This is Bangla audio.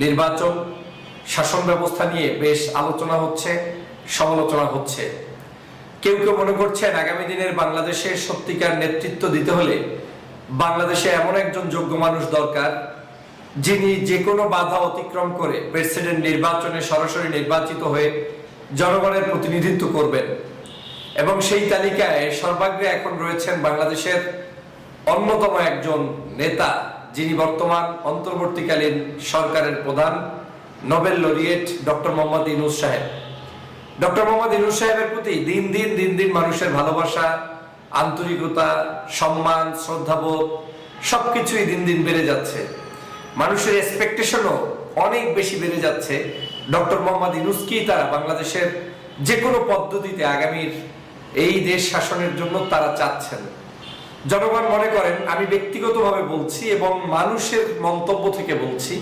নির্বাচন, শাসন ব্যবস্থা নিয়ে বেশ আলোচনা হচ্ছে, সমালোচনা হচ্ছে। কেউ কেউ মনে করছেন আগামী দিনের বাংলাদেশের সত্যিকার নেতৃত্ব দিতে হলে বাংলাদেশে এমন একজন যোগ্য মানুষ দরকার, যিনি যে কোনো বাধা অতিক্রম করে প্রেসিডেন্ট নির্বাচনে সরাসরি নির্বাচিত হয়ে জনগণের প্রতিনিধিত্ব করবেন। এবং সেই তালিকায় সর্বাগ্রে এখন রয়েছেন বাংলাদেশের অন্যতম একজন নেতা, যিনি বর্তমান অন্তর্বর্তীকালীন সরকারের প্রধান, Nobel laureate doctor Mohammad Yunus সাহেব। ডক্টর মোহাম্মদ ইউনূস সাহেবের প্রতি দিন দিন মানুষের ভালোবাসা, আন্তরিকতা, সম্মান, শ্রদ্ধাবোধ সবকিছুই দিন দিন বেড়ে যাচ্ছে। মানুষের এক্সপেকটেশনও অনেক বেশি বেড়ে যাচ্ছে। ডক্টর মোহাম্মদ ইউনূসকেই তারা বাংলাদেশের যে কোনো পদ্ধতিতে আগামীর এই দেশ শাসনের জন্য তারা চাচ্ছেন। জনগণ মনে করেন, আমি ব্যক্তিগতভাবে বলছি এবং মানুষের মন্তব্য থেকে বলছি,